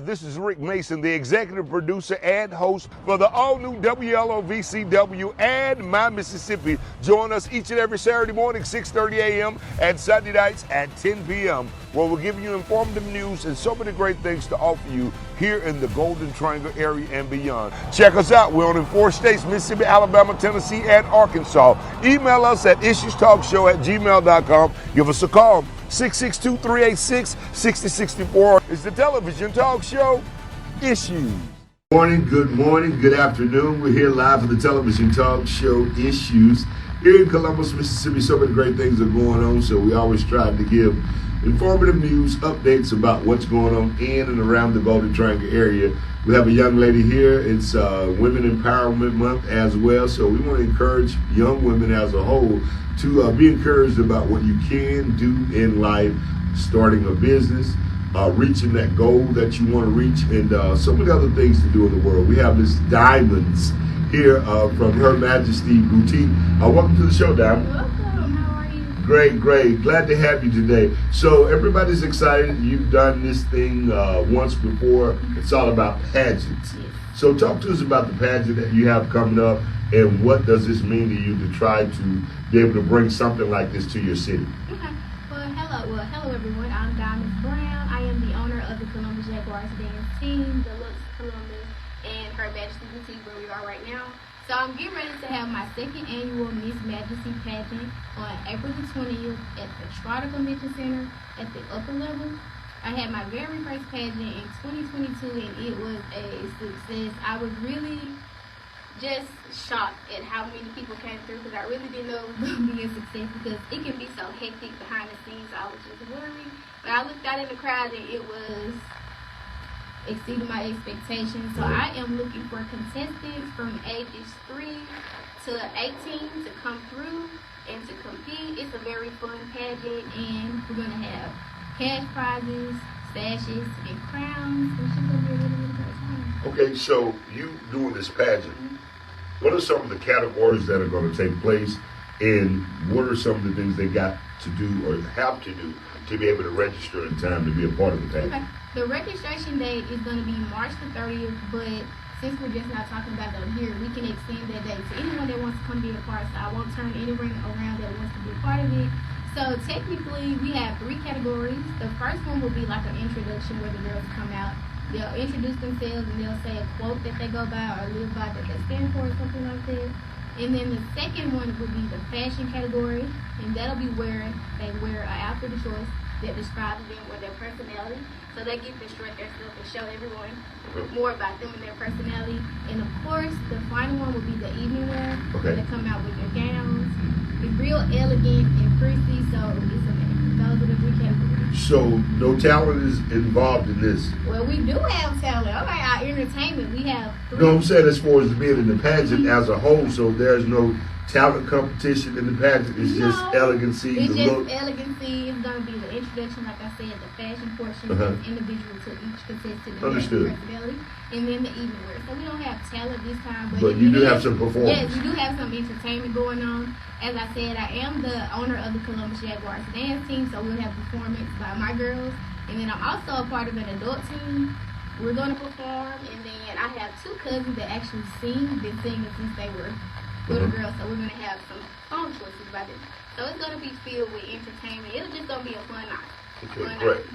This is Rick Mason, the executive producer and host for the all-new WLOVCW and My Mississippi. Join us each and every Saturday morning, 6:30 a.m. and Sunday nights at 10 p.m., where we'll give you informative news and so many great things to offer you here in the Golden Triangle area and beyond. Check us out. We're on in 4 states, Mississippi, Alabama, Tennessee, and Arkansas. Email us at issuestalkshow@gmail.com. Give us a call. 662-386-6064 is the television talk show Issues. Good morning, good afternoon. We're here live for the television talk show Issues. Here in Columbus, Mississippi, so many great things are going on, so we always try to give informative news, updates about what's going on in and around the Golden Triangle area. We have a young lady here. It's Women Empowerment Month as well, so we want to encourage young women as a whole to be encouraged about what you can do in life, starting a business, reaching that goal that you want to reach, and so many other things to do in the world. We have Miss Diamonds here from Her Majesty Boutique. Welcome to the show, Diamond. Welcome. How are you? Great. Glad to have you today. So everybody's excited. You've done this thing once before. It's all about pageants. Yes. So talk to us about the pageant that you have coming up, and what does this mean to you to try to be able to bring something like this to your city? Okay. Hello everyone. I'm Diamond Brown. I am the owner of the Columbus Jaguars dance team, Deluxe Columbus, and Her Majesty Boutique, where we are right now. So I'm getting ready to have my second annual Miss Majesty pageant on April the 20th at the Trotter Convention Center at the upper level. I had my very first pageant in 2022 and it was a success. I was really just shocked at how many people came through, because I really didn't know it was going to be a success, because it can be so hectic behind the scenes. So I was just worried. But I looked out in the crowd and it was exceeding my expectations. So I am looking for contestants from ages 3 to 18 to come through and to compete. It's a very fun pageant, and we're going to have cash prizes, sashes, and crowns. It's just going to be a really, really great time. Okay, so you doing this pageant, what are some of the categories that are going to take place, and what are some of the things they got to do or have to do to be able to register in time to be a part of the pageant? Okay. The registration date is going to be March the 30th, but since we're just not talking about them here, we can extend that date to anyone that wants to come be a part. So I won't turn anyone around that wants to be a part of it. So technically, we have 3 categories. The first one will be like an introduction, where the girls come out. They'll introduce themselves and they'll say a quote that they go by or live by, that they stand for, or something like that. And then the second one would be the fashion category, and that'll be where they wear an outfit of choice that describes them or their personality. So they get to strut their stuff and show everyone more about them and their personality. And of course, the final one will be the evening wear. Okay. They come out with their gowns. It's real elegant and prissy, so it's amazing. Those are the 3 categories. So no talent is involved in this? Well, we do have talent. Okay, our entertainment, we have 3. No, I'm saying as far as being in the pageant as a whole, so there's no talent competition in the pageant. It's just elegancy, it's the just look. elegancy. It's going to be the introduction, like I said, the fashion portion is individual to each contestant and Understood. their personality, and then the evening wear. So we don't have talent this time, But you do have some performance. Yes, we do have some entertainment going on. As I said, I am the owner of the Columbus Jaguars dance team, so we'll have performance by my girls, and then I'm also a part of an adult team. We're going to perform, and then I have 2 cousins that actually sing, been singing since they were little girls, so we're going to have some song choices by them. So it's going to be filled with entertainment. It's just going to be a fun night. Okay, great.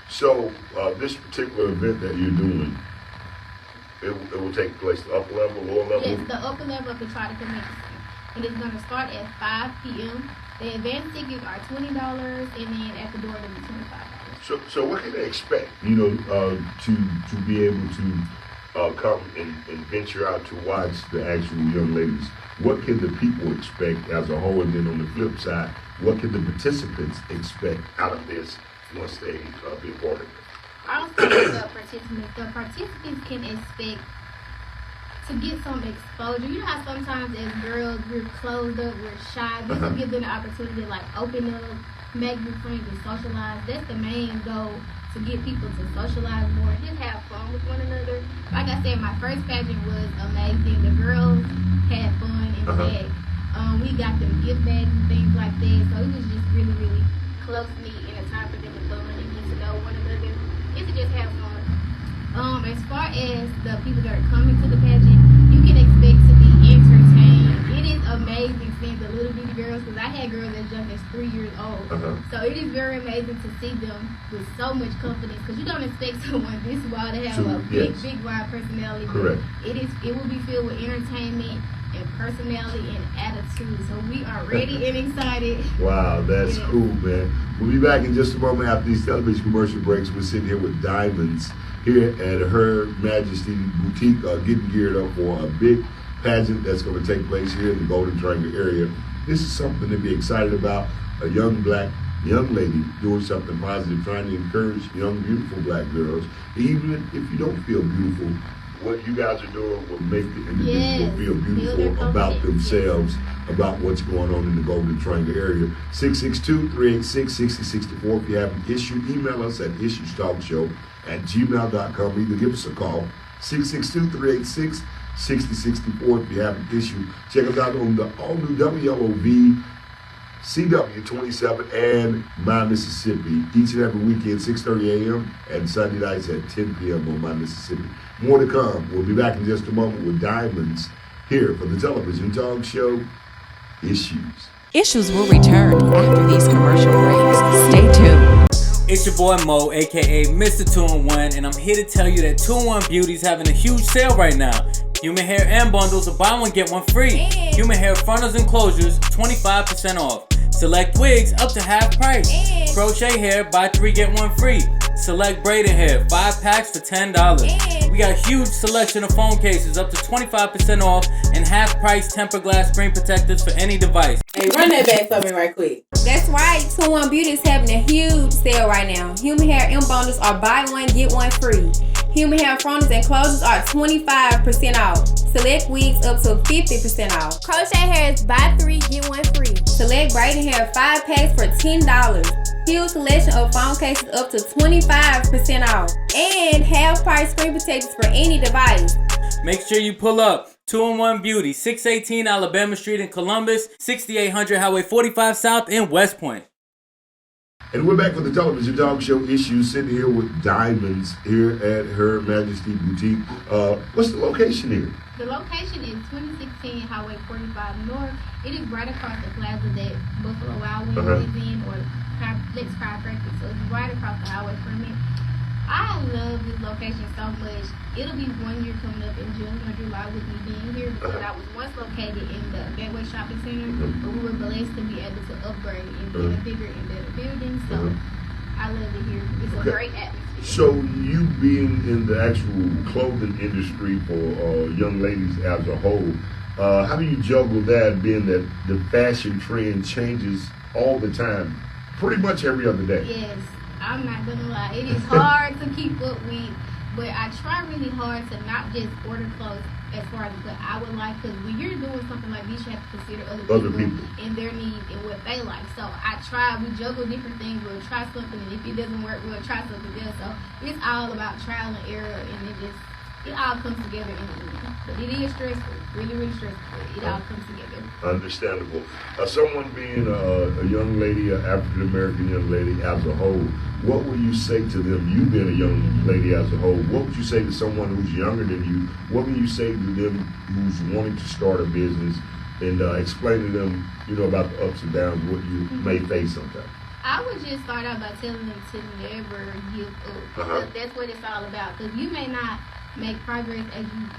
So this particular event that you're doing, it will take place at the upper level, lower level? Yes, the upper level of the Trotter Convention Center. And it's going to start at 5 p.m. The advance tickets are $20, and then at the door they'll be $25. So what can they expect, to be able to come and venture out to watch the actual young ladies? What can the people expect as a whole? And then on the flip side, what can the participants expect out of this once they be a part of it? I'll start with the participants. The participants can expect to get some exposure. You know how sometimes as girls we're closed up, we're shy. This will give them the opportunity to open up, make new friends, and socialize. That's the main goal, to get people to socialize more, just have fun with one another. Like I said, my first pageant was amazing. The girls had fun. In fact, we got them gift bags and things like that. So it was just really, really close knit and a time for them to fun and get to know one another and to just have fun. as far as the people that are coming to the pageant, you can expect to be entertained. It is amazing seeing the little bitty girls, because I had girls as young as 3 years old. So it is very amazing to see them with so much confidence, because you don't expect someone this wild to have a big wild personality. Correct. It will be filled with entertainment and personality and attitude. So we are ready and excited. Wow, that's cool, man. We'll be back in just a moment after these television commercial breaks. We're sitting here with Diamonds here at Her Majesty Boutique, getting geared up for a big pageant that's going to take place here in the Golden Triangle area. This is something to be excited about. A young lady doing something positive, trying to encourage young, beautiful black girls. Even if you don't feel beautiful, what you guys are doing will make the individual feel beautiful about themselves, about what's going on in the Golden Triangle area. 662-386-6064. If you have an issue, email us at issuestalkshow@gmail.com. Either give us a call, 662-386-6064. If you have an issue, check us out on the all-new WLOV CW27 and My Mississippi each and every weekend, 6:30 a.m. and Sunday nights at 10 p.m. on My Mississippi. More to come. We'll be back in just a moment with Diamonds here for the television talk show Issues. Issues will return after these commercial breaks. Stay tuned. It's your boy Mo, aka Mr. 2-in-1, and I'm here to tell you that 2-in-1 Beauty is having a huge sale right now. Human hair and bundles are buy one get one free. Human hair frontals and closures 25% off. Select wigs up to half price. Crochet hair buy 3 get 1 free. Select braided hair 5 packs for $10. We got a huge selection of phone cases up to 25% off and half price tempered glass screen protectors for any device. Hey, run that back for me right quick. That's right, 2-in-1 Beauty is having a huge sale right now. Human hair and bundles are buy one get one free. Human hair frontals and closures are 25% off. Select wigs up to 50% off. Crochet hair is buy 3 get 1 free. Select braided hair 5 packs for $10. Huge selection of phone cases up to 25% off. And half price screen protectors for any device. Make sure you pull up 2-in-1 Beauty, 618 Alabama Street in Columbus, 6800 Highway 45 South in West Point. And we're back for the television talk show Issues, sitting here with Diamonds here at Her Majesty Boutique. What's the location here? The location is 2016 Highway 45 North. It is right across the plaza that Buffalo Wild Wings is in, or Flex Chiropractic. So it's right across the highway from it. I love this location so much. It'll be 1 year coming up in June or July with me being here, because I was once located in the Gateway Shopping Center, but we were blessed to be able to upgrade and get a bigger and better building. So I love it here. It's a great atmosphere. So you being in the actual clothing industry for young ladies as a whole, how do you juggle that, being that the fashion trend changes all the time, pretty much every other day? Yes. I'm not gonna lie, it is hard to keep up with, but I try really hard to not just order clothes as far as what I would like, because when you're doing something like this, you have to consider other people and their needs and what they like. So we juggle different things. We'll try something, and if it doesn't work, we'll try something else. So it's all about trial and error, and it all comes together in the end. But it is stressful, really, really stressful, but it all comes together. Understandable. Someone being a young lady, an African-American young lady as a whole, what would you say to them, you being a young lady as a whole, what would you say to someone who's younger than you? What would you say to them who's wanting to start a business, and explain to them, about the ups and downs, what you may face sometimes? I would just start out by telling them to never give up, because that's what it's all about. Because you may not make progress as you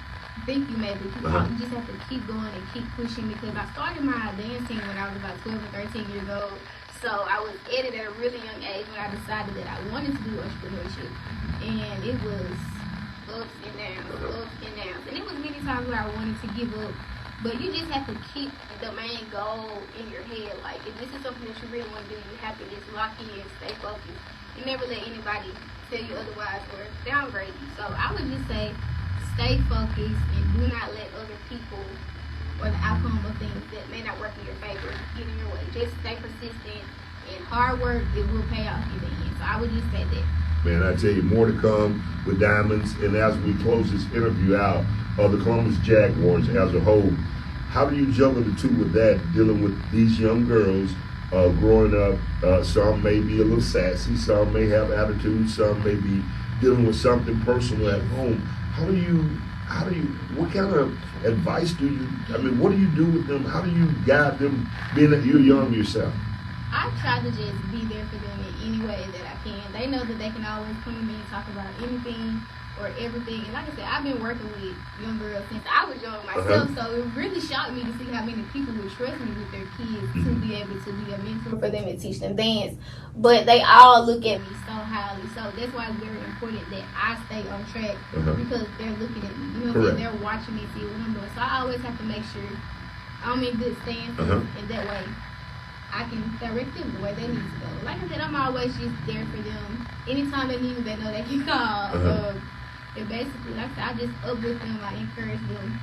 think you may, but you just have to keep going and keep pushing, because I started my dancing when I was about 12 or 13 years old. So I was at it at a really young age when I decided that I wanted to do entrepreneurship. And it was ups and downs, And it was many times where I wanted to give up. But you just have to keep the main goal in your head. Like, if this is something that you really want to do, you have to just lock in and stay focused. And never let anybody tell you otherwise or downgrade you. So I would just say, stay focused and do not let other people or the outcome of things that may not work in your favor get in your way. Just stay persistent, and hard work, it will pay off in the end. So I would just say that. Man, I tell you, more to come with Diamonds. And as we close this interview out, the Columbus Jaguars as a whole, how do you juggle the two with that, dealing with these young girls growing up? Some may be a little sassy, some may have attitude, some may be dealing with something personal at home. What kind of advice what do you do with them? How do you guide them, being that you're young yourself? I try to just be there for them in any way that I can. They know that they can always come to me and talk about anything or everything. And like I said, I've been working with young girls since I was young myself, so it really shocked me to see how many people would trust me with their kids to be able to be a mentor for them and teach them dance. But they all look at me so highly, so that's why it's very important that I stay on track because they're looking at me. You know what I'm saying? They're watching me see what I'm doing. So I always have to make sure I'm in good stance, and that way I can direct them the way they need to go. Like I said, I'm always just there for them. Anytime they need me, they know they can call. And basically, like I said, I just uplift them, I encourage them.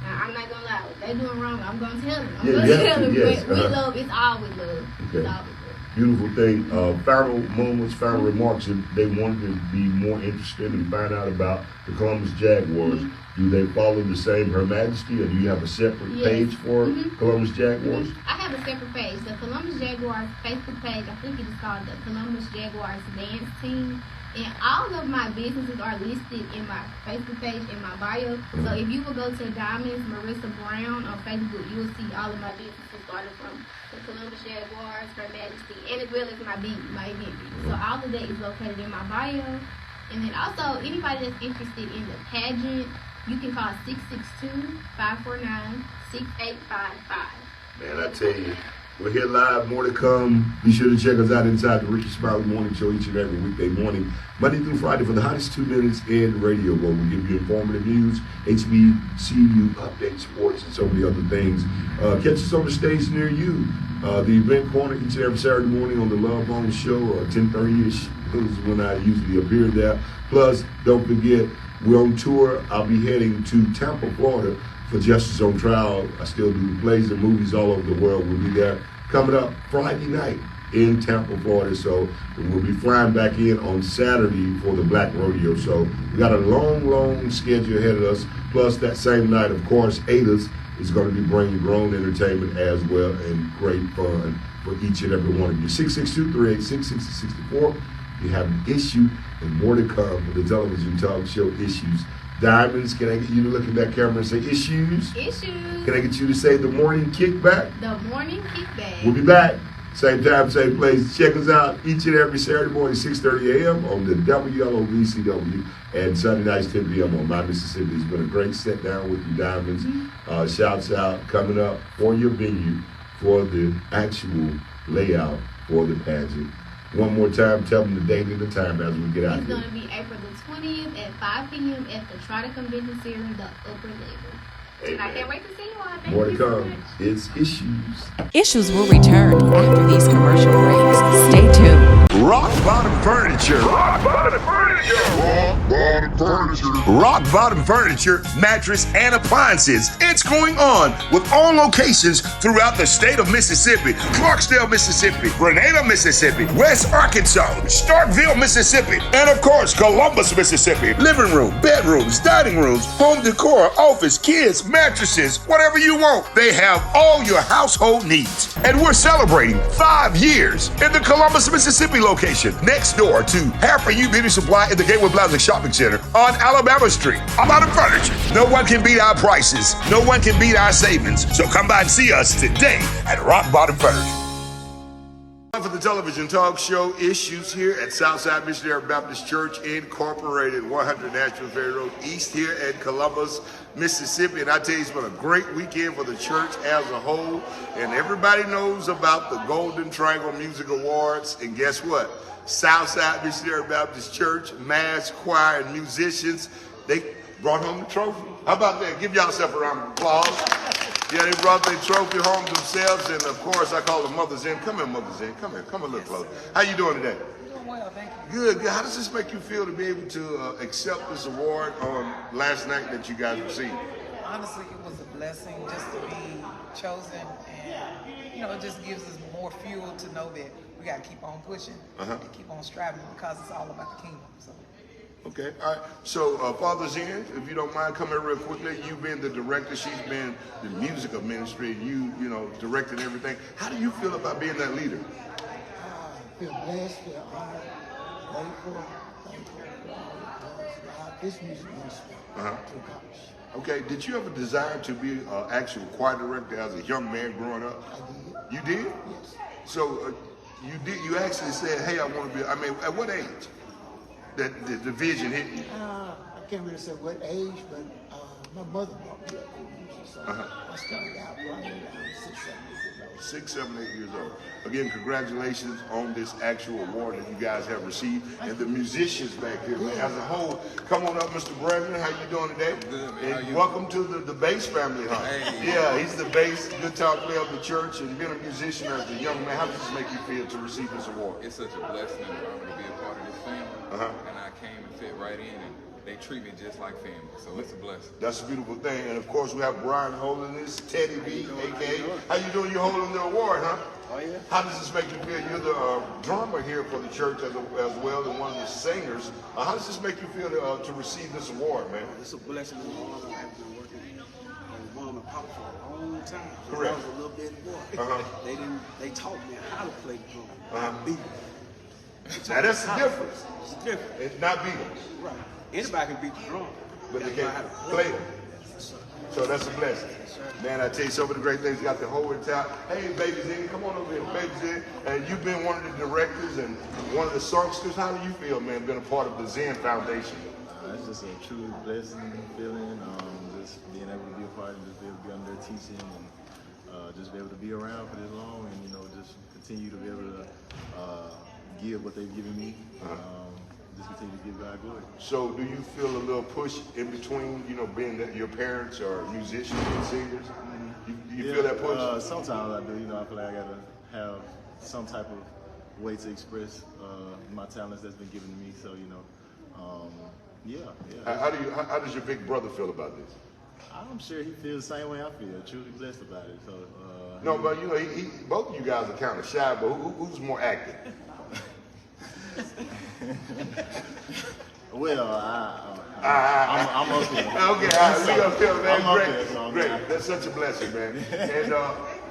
Now, I'm not gonna lie, if they doing wrong, I'm gonna tell them. I'm gonna tell them, but with love, it's all with love. Okay. It's all with love. Beautiful thing. Final moments, final remarks. If they wanted to be more interested and find out about the Columbus Jaguars, do they follow the same Her Majesty, or do you have a separate page for Columbus Jaguars? I have a separate page. The Columbus Jaguars Facebook page, I think it is called the Columbus Jaguars Dance Team. And all of my businesses are listed in my Facebook page, in my bio. So if you will go to Diamonds Marissa Brown on Facebook, you will see all of my businesses starting from the Columbus Jaguars, Her Majesty, and as well as my event. So all of that is located in my bio. And then also, anybody that's interested in the pageant, you can call 662-549-6855. Man, I tell you, we're here live, more to come. Be sure to check us out inside the Ricky Smiley Morning Show each and every weekday morning, Monday through Friday, for the hottest 2 minutes in radio, where we give you informative news, HBCU updates, sports, and so many other things. Catch us on the stage near you. The event corner each and every Saturday morning on the Love Bones Show, 10:30ish is when I usually appear there. Plus, don't forget, we're on tour. I'll be heading to Tampa, Florida, for Justice on Trial. I still do plays and movies all over the world. We'll be there coming up Friday night in Tampa, Florida. So we'll be flying back in on Saturday for the Black Rodeo. So we got a long schedule ahead of us. Plus, that same night, of course, Ada's is going to be bringing Grown Entertainment as well, and great fun for each and every one of you. 662-386-6064. You have an issue and more to come for the television talk show Issues. Diamonds, can I get you to look at that camera and say issues? Issues. Can I get you to say the morning kickback? The morning kickback. We'll be back. Same time, same place. Check us out each and every Saturday morning, 6:30 a.m. on the WLOVCW, and Sunday nights, 10 p.m. on My Mississippi. It's been a great sit down with you, Diamonds. Shouts out coming up for your venue for the actual layout for the pageant. One more time, tell them the date and the time as we get out It's here. going to be April the 20th at 5 p.m. at the Trotter Convention Center, the upper level. And I can't wait to see you all. Thank More to you so come. much. It's Issues. Issues will return after these commercial breaks. Stay tuned. Rock Bottom Furniture. Rock Bottom Furniture. Rock Bottom Furniture. Rock Bottom Furniture, mattress, and appliances. It's going on with all locations throughout the state of Mississippi. Clarksdale, Mississippi, Grenada, Mississippi, West Arkansas, Starkville, Mississippi, and of course, Columbus, Mississippi. Living room, bedrooms, dining rooms, home decor, office, kids, mattresses, whatever you want. They have all your household needs. And we're celebrating 5 years in the Columbus, Mississippi location, next door to Harper U Beauty Supply in the Gateway Plaza Shopping Center on Alabama Street. Rock Bottom Furniture. No one can beat our prices. No one can beat our savings. So come by and see us today at Rock Bottom Furniture. For the television talk show Issues here at Southside Missionary Baptist Church Incorporated, 100 Nashville Ferry Road East here at Columbus, Mississippi. And I tell you, it's been a great weekend for the church as a whole. And everybody knows about the Golden Triangle Music Awards. And guess what? Southside Missionary Baptist Church, mass choir, and musicians, they brought home the trophy. How about that? Give yourself a round of applause. Yeah, they brought their trophy home themselves, and of course, I call them Mothers In. Come here, Mothers In. Come here. Come a little closer. How you doing today? Doing well, thank you. Good. How does this make you feel to be able to accept this award on last night that you guys received? Honestly, it was a blessing just to be chosen, and it just gives us more fuel to know that we got to keep on pushing and keep on striving, because it's all about the kingdom. So. Okay, all right. So, Father Zen, if you don't mind coming real quickly, you've been the director, she's been the music of ministry, you directed everything. How do you feel about being that leader? I feel blessed, feel honored, grateful, thankful for all his music ministry to accomplish. Okay, did you ever desire to be an actual choir director as a young man growing up? I did. You did? Yes. So you actually said, hey, I want to be, I mean, at what age that the vision hit you? I can't really say what age, but my mother brought me up in music, so I started out probably around 6, 7 years old. 6, 7, 8 years old. Again, congratulations on this actual award that you guys have received, and the musicians back here, man, as a whole. Come on up, Mr. Brandon. How you doing today? Good, man. And welcome to the bass family, huh? Hey. Yeah, he's the bass guitar player of the church, and being a musician as a young man. How does this make you feel to receive this award? It's such a blessing and an honor to be a part of this family. And I came and fit right in, and they treat me just like family, so it's a blessing. That's a beautiful thing. And of course, we have Brian holding this, Teddy B, aka. How you doing? You're holding the award, huh? Oh, yeah. How does this make you feel? You're the drummer here for the church as well, and one of the singers. How does this make you feel to receive this award, man? It's a blessing and an honor. I've been working with Mom and Pop for a long time. Correct. I was a little bitty boy. They taught me how to play the drum. Not beat them. Now that's the difference. It's different. It's not beat them. Right. Anybody can beat the drum. But they You gotta can't know how to play them. Yes, sir. So that's a blessing. Man, I tell you, some of the great things got the whole entire. Hey, Baby Zen, come on over here, Baby Zen. And you've been one of the directors and one of the songsters. How do you feel, man, being a part of the Zen Foundation? It's just a true blessing feeling, just being able to be a part and just be able to be under their teaching and just be able to be around for this long and, just continue to be able to give what they've given me. Just continue to give God glory. So do you feel a little push in between, being that your parents are musicians and singers? You feel that push? Sometimes I do. I feel like I gotta have some type of way to express my talents that's been given to me. So yeah. How does your big brother feel about this? I'm sure he feels the same way I feel. Truly blessed about it. So no, but both of you guys are kind of shy. But who's more active? Well, I'm up here. Okay, we up here, man. I'm Great, up here, so great. That's such a blessing, man. And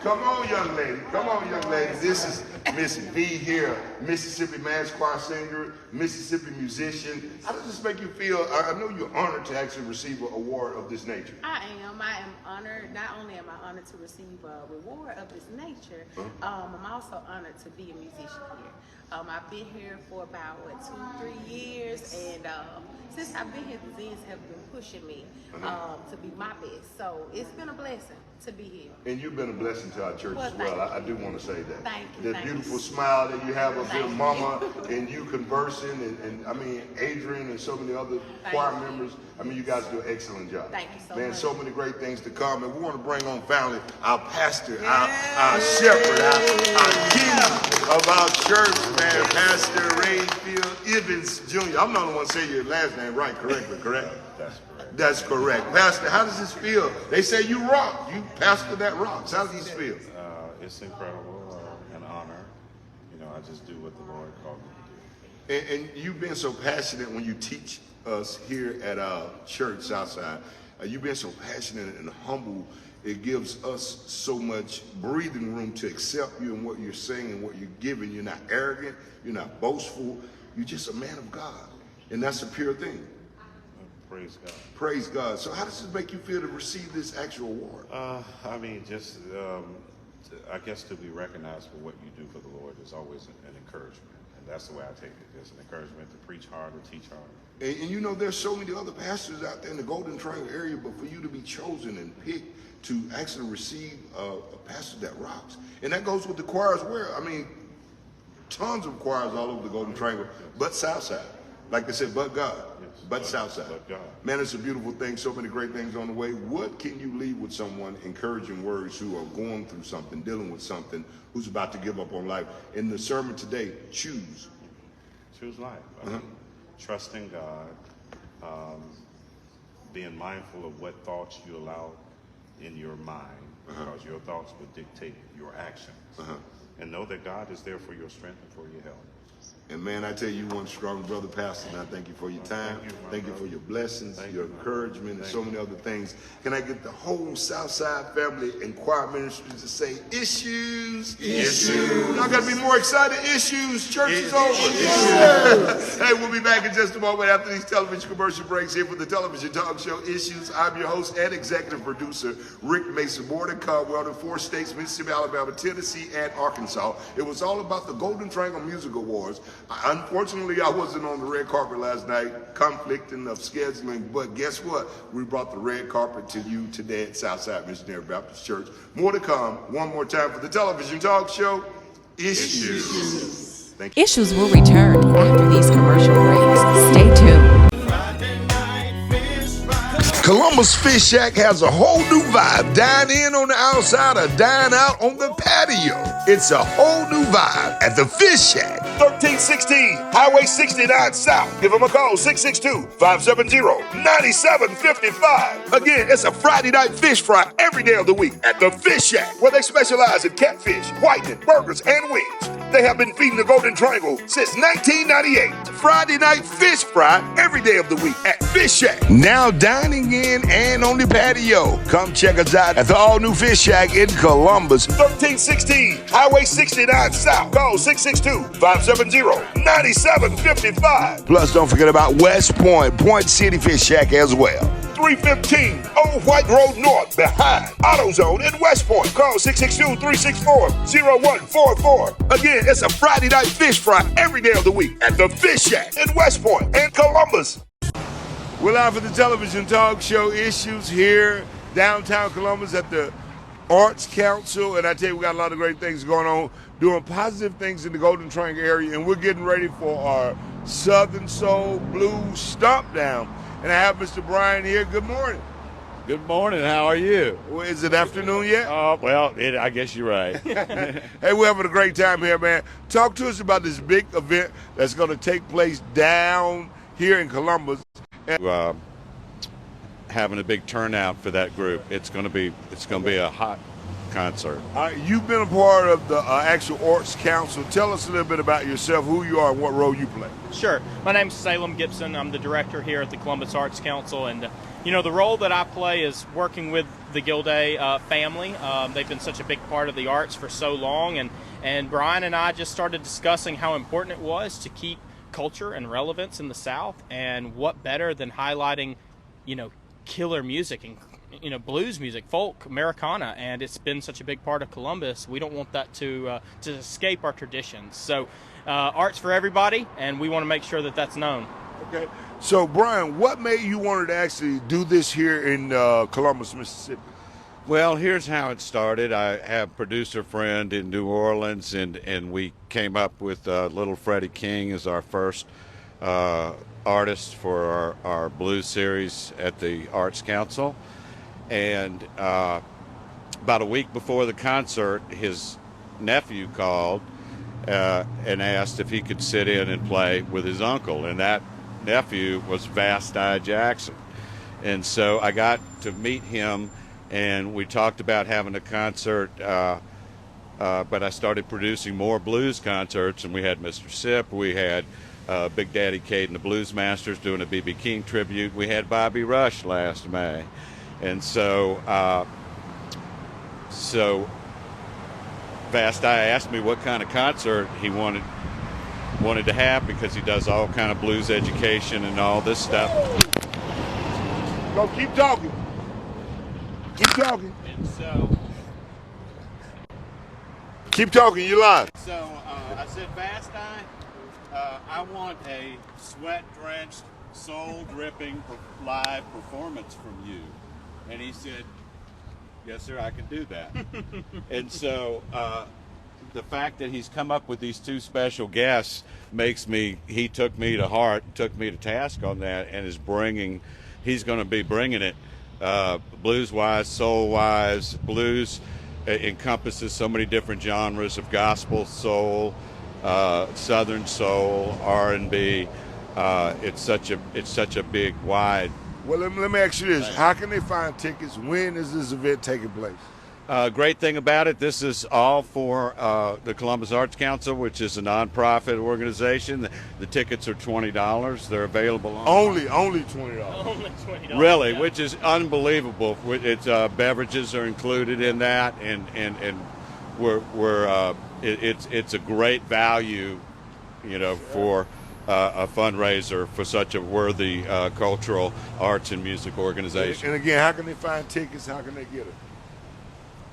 come on, young lady. Come on, young lady. This is Miss V here, Mississippi Mass Choir singer, Mississippi musician. How does this make you feel? I know you're honored to actually receive an award of this nature. I am honored. Not only am I honored to receive a reward of this nature, I'm also honored to be a musician here. I've been here for about 2-3 years, and since I've been here, the Zens have been pushing me to be my best. So it's been a blessing to be here. And you've been a blessing to our church as well. I do want to say that. Thank you. The beautiful smile that you have of your mama and you conversing, and I mean Adrian and so many other choir members. I mean, you guys do an excellent job. Thank you so much. Man, much. so many great things to come, and we want to bring on family, our pastor, our shepherd, our king of our church, man, Pastor Rayfield Evans Jr. I'm not the one saying your last name right, correctly, correct? That's correct. That's correct. Pastor, how does this feel? They say you rock. You pastor that rocks. How does this feel? It's incredible, an honor. I just do what the Lord called me to do. And you've been so passionate when you teach us here at our church, Southside. You've been so passionate and humble. It gives us so much breathing room to accept you and what you're saying and what you're giving. You're not arrogant. You're not boastful. You're just a man of God. And that's a pure thing. Praise God. Praise God. So how does it make you feel to receive this actual award? I guess to be recognized for what you do for the Lord is always an encouragement. And that's the way I take it. It's an encouragement to preach hard or teach hard. And there's so many other pastors out there in the Golden Triangle area, but for you to be chosen and picked to actually receive a pastor that rocks. And that goes with the choirs where, tons of choirs all over the Golden Triangle, but Southside. Like I said, but God, but Southside. But God. Man, it's a beautiful thing. So many great things on the way. What can you leave with someone, encouraging words, who are going through something, dealing with something, who's about to give up on life? In the sermon today, choose. Choose life. Trusting God, being mindful of what thoughts you allow in your mind, because your thoughts will dictate your actions. And know that God is there for your strength and for your help. And man, I tell you, one strong brother, Pastor, and I thank you for your time. Thank you for your blessings, your encouragement, and so many other things. Can I get the whole Southside family and choir ministries to say issues? Issues. Y'all got to be more excited. Issues. Church is over. Hey, we'll be back in just a moment after these television commercial breaks here for the television talk show Issues. I'm your host and executive producer, Rick Mason. More to come. We're on in 4 states, Mississippi, Alabama, Tennessee, and Arkansas. It was all about the Golden Triangle Music Awards. Unfortunately, I wasn't on the red carpet last night, conflicting of scheduling, but guess what? We brought the red carpet to you today at Southside Missionary Baptist Church. More to come. One more time for the television talk show, Issues. Thank you. Issues will return after these commercial breaks. Stay tuned. Columbus Fish Shack has a whole new vibe. Dine in on the outside or dine out on the patio. It's a whole new vibe at the Fish Shack. 1316 Highway 69 South. Give them a call, 662-570-9755. Again, it's a Friday night fish fry every day of the week at the Fish Shack, where they specialize in catfish, whitening, burgers, and wings. They have been feeding the Golden Triangle since 1998. Friday night fish fry every day of the week at Fish Shack. Now dining in and on the patio. Come check us out at the all-new Fish Shack in Columbus. 1316 Highway 69 South. Call 662-570-9755. Plus, don't forget about West Point, Point City Fish Shack as well. 315 Old White Road North, behind AutoZone in West Point. Call 662-364-0144. Again, it's a Friday night fish fry every day of the week at the Fish Shack in West Point and Columbus. We're live for the television talk show Issues here downtown Columbus at the Arts Council. And I tell you, we got a lot of great things going on, doing positive things in the Golden Triangle area. And we're getting ready for our Southern Soul Blues Stomp Down. And I have Mr. Brian here. Good morning. Good morning. How are you? Well, is it afternoon yet? I guess you're right. Hey, we're having a great time here, man. Talk to us about this big event that's going to take place down here in Columbus. Having a big turnout for that group. It's going to be a hot concert. You've been a part of the actual Arts Council. Tell us a little bit about yourself, who you are, and what role you play. Sure. My name's Salem Gibson. I'm the director here at the Columbus Arts Council, and the role that I play is working with the Gilday family. They've been such a big part of the arts for so long, and Brian and I just started discussing how important it was to keep culture and relevance in the South, and what better than highlighting, killer music and blues music, folk, Americana, and it's been such a big part of Columbus. We don't want that to escape our traditions. So arts for everybody, and we want to make sure that that's known. Okay. So, Brian, what made you want to actually do this here in Columbus, Mississippi? Well, here's how it started. I have a producer friend in New Orleans, and we came up with Little Freddie King as our first artist for our blues series at the Arts Council. And about a week before the concert, his nephew called and asked if he could sit in and play with his uncle. And that nephew was Vasti Jackson. And so I got to meet him, and we talked about having a concert, but I started producing more blues concerts, and we had Mr. Sip, we had Big Daddy Kate and the Blues Masters doing a B.B. King tribute. We had Bobby Rush last May. And so Vasti asked me what kind of concert he wanted to have, because he does all kind of blues education and all this stuff. Go, keep talking. Keep talking. And so, keep talking. You live. So I said, Vasti, I want a sweat-drenched, soul-dripping live performance from you. And he said, yes, sir, I can do that. And so the fact that he's come up with these two special guests he took me to heart, took me to task on that, and he's going to be bringing it blues-wise, soul-wise. Blues encompasses so many different genres of gospel, soul, Southern soul, R&B. It's such a big, wide. Well, let me ask you this. How can they find tickets? When is this event taking place? Great thing about it, this is all for the Columbus Arts Council, which is a nonprofit organization. The tickets are $20. They're available only $20. Only $20. Really, yeah. which is unbelievable. It's beverages are included in that, and it's a great value, for a fundraiser for such a worthy cultural arts and music organization. And again, how can they find tickets? How can they get it?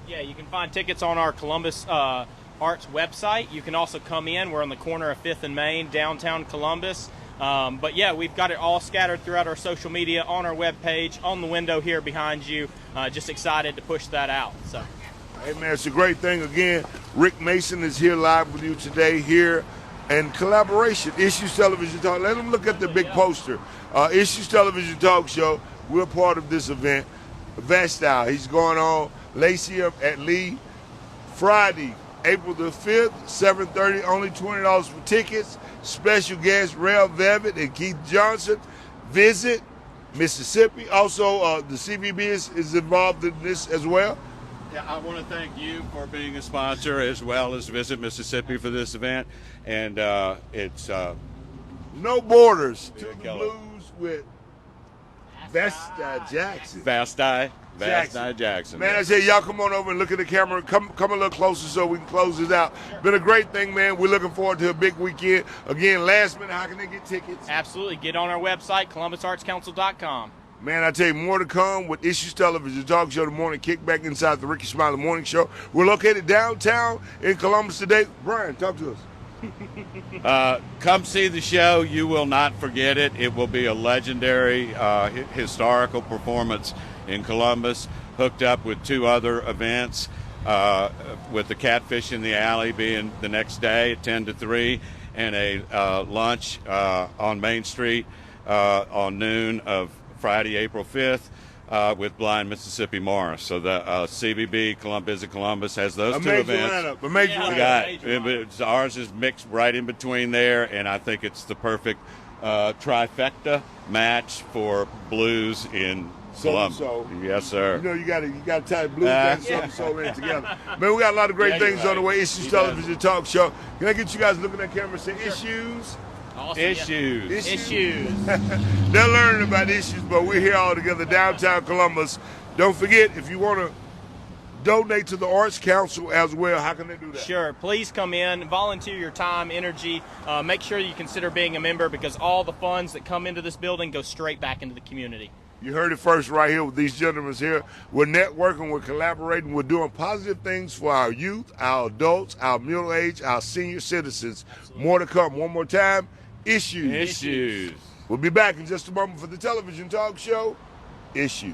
Yeah, you can find tickets on our Columbus Arts website. You can also come in. We're on the corner of 5th and Main, downtown Columbus. But yeah, we've got it all scattered throughout our social media, on our webpage, on the window here behind you. Just excited to push that out. So, hey man, it's a great thing. Again, Rick Mason is here live with you today here, and collaboration, Issues Television Talk. Let them look at the big poster. Issues Television Talk Show. We're part of this event. Vestyle, he's going on. Lacey at Lee, Friday, April the 5th, 7:30, only $20 for tickets. Special guests, Rel Velvet and Keith Johnson. Visit Mississippi. Also, the CBB is involved in this as well. Yeah, I want to thank you for being a sponsor, as well as Visit Mississippi for this event. And it's No Borders to the Blues with Vesta Jackson. Vasti Jackson. Man, I say y'all come on over and look at the camera. Come a little closer so we can close this out. Been a great thing, man. We're looking forward to a big weekend. Again, last minute, how can they get tickets? absolutely. Get on our website, columbusartscouncil.com. Man, I tell you, more to come with Issues Television Talk Show, the morning kickback inside the Ricky Smiley Morning Show. We're located downtown in Columbus today. Brian, talk to us. Come see the show. You will not forget it. It will be a legendary historical performance in Columbus, hooked up with 2 other events, with the Catfish in the Alley being the next day at 10 to 3, and a lunch on Main Street on noon of Friday, April 5th. With Blind Mississippi Morris. So the CBB, Visit Columbus, has those 2 events. Ours is mixed right in between there, and I think it's the perfect trifecta match for blues in Columbus. Yes, sir. You got to tie blues and soul in together. Man, we got a lot of great things on the way. Issues Television Talk Show. Can I get you guys looking at camera and say issues? Awesome, Issues. They're learning about issues, but we're here all together, downtown Columbus. Don't forget, if you want to donate to the Arts Council as well, how can they do that? Sure. Please come in, volunteer your time, energy. Make sure you consider being a member, because all the funds that come into this building go straight back into the community. You heard it first right here with these gentlemen here. We're networking, we're collaborating, we're doing positive things for our youth, our adults, our middle age, our senior citizens. Absolutely. More to come. One more time. Issues. We'll be back in just a moment for the television talk show, Issues.